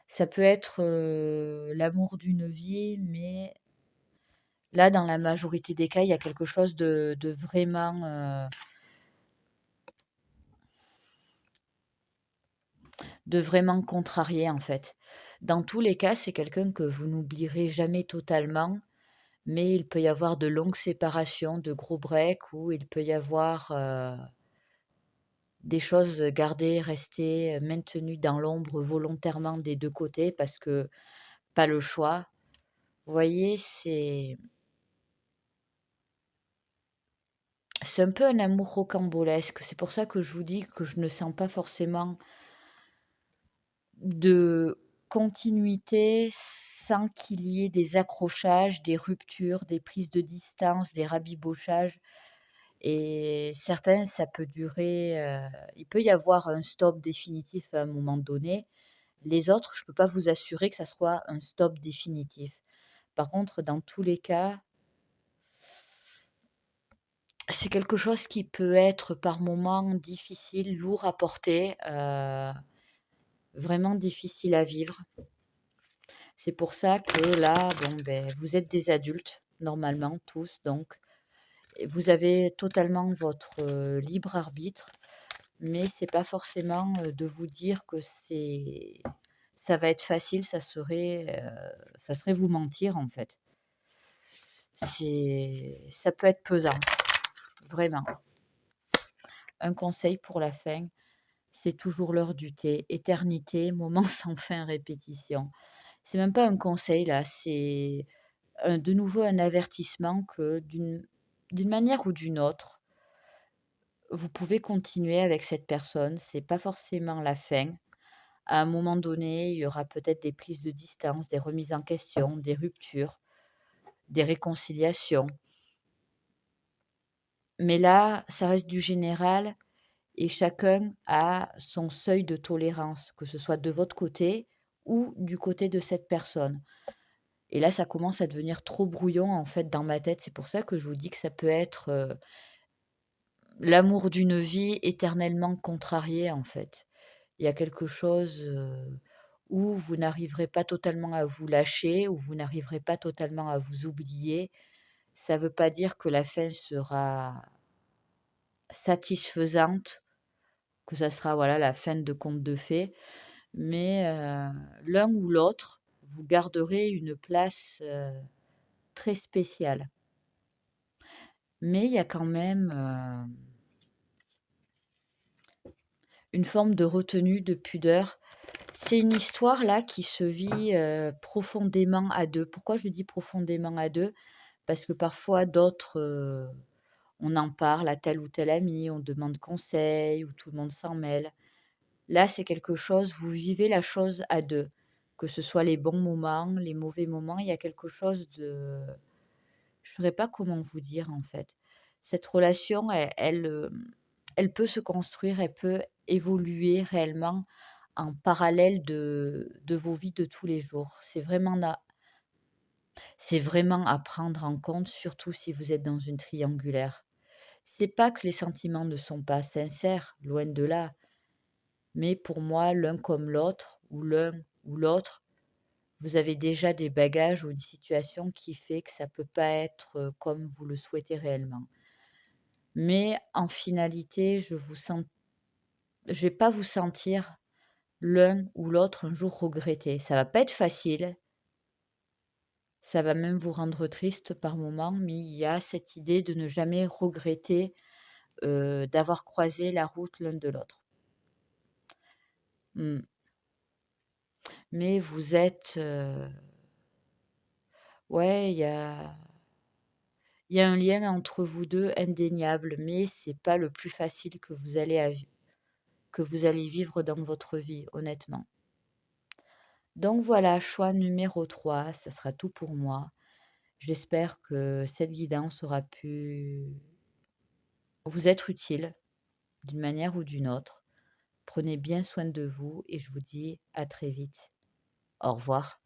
Speaker 1: Ça peut être, l'amour d'une vie, mais là, dans la majorité des cas, il y a quelque chose de vraiment contrarié, en fait. Dans tous les cas, c'est quelqu'un que vous n'oublierez jamais totalement, mais il peut y avoir de longues séparations, de gros breaks où il peut y avoir, des choses gardées, restées, maintenues dans l'ombre volontairement des 2 côtés parce que pas le choix. Vous voyez, c'est un peu un amour rocambolesque. C'est pour ça que je vous dis que je ne sens pas forcément de continuité sans qu'il y ait des accrochages, des ruptures, des prises de distance, des rabibochages et certains, ça peut durer, il peut y avoir un stop définitif à un moment donné. Les autres, je ne peux pas vous assurer que ça soit un stop définitif. Par contre, dans tous les cas, c'est quelque chose qui peut être par moments difficile, lourd à porter, vraiment difficile à vivre. C'est pour ça que là, bon, ben, vous êtes des adultes, normalement, tous, donc, et vous avez totalement votre libre arbitre, mais c'est pas forcément de vous dire que ça va être facile, ça serait vous mentir, en fait. Ça peut être pesant, vraiment. Un conseil pour la fin, c'est toujours l'heure du thé, éternité, moment sans fin, répétition. C'est même pas un conseil là, c'est de nouveau un avertissement que d'une manière ou d'une autre, vous pouvez continuer avec cette personne. C'est pas forcément la fin. À un moment donné, il y aura peut-être des prises de distance, des remises en question, des ruptures, des réconciliations. Mais là, ça reste du général et chacun a son seuil de tolérance, que ce soit de votre côté ou du côté de cette personne. Et là, ça commence à devenir trop brouillon, en fait, dans ma tête. C'est pour ça que je vous dis que ça peut être, l'amour d'une vie éternellement contrarié, en fait. Il y a quelque chose, où vous n'arriverez pas totalement à vous lâcher, où vous n'arriverez pas totalement à vous oublier. Ça ne veut pas dire que la fin sera satisfaisante, que ça sera, voilà, la fin de conte de fées, mais l'un ou l'autre, vous garderez une place, très spéciale. Mais il y a quand même, une forme de retenue, de pudeur. C'est une histoire là qui se vit, profondément à 2. Pourquoi je dis profondément à 2? Parce que parfois d'autres, on en parle à tel ou tel ami, on demande conseil ou tout le monde s'en mêle. Là, c'est quelque chose, vous vivez la chose à 2. Que ce soit les bons moments, les mauvais moments, il y a quelque chose de je ne saurais pas comment vous dire en fait. Cette relation, elle peut se construire, elle peut évoluer réellement en parallèle de vos vies de tous les jours. C'est vraiment à prendre en compte, surtout si vous êtes dans une triangulaire. C'est pas que les sentiments ne sont pas sincères, loin de là, mais pour moi, l'un comme l'autre, ou l'un ou l'autre, vous avez déjà des bagages ou une situation qui fait que ça peut pas être, comme vous le souhaitez réellement. Mais en finalité, je vais pas vous sentir l'un ou l'autre un jour regretter. Ça va pas être facile, ça va même vous rendre triste par moments, mais il y a cette idée de ne jamais regretter, d'avoir croisé la route l'un de l'autre. Mmh. Mais vous êtes, ouais, il y a un lien entre vous 2 indéniable, mais c'est pas le plus facile que vous allez à vivre. que vous allez vivre dans votre vie, honnêtement. Donc voilà, choix numéro 3, ça sera tout pour moi. J'espère que cette guidance aura pu vous être utile d'une manière ou d'une autre. Prenez bien soin de vous et je vous dis à très vite. Au revoir.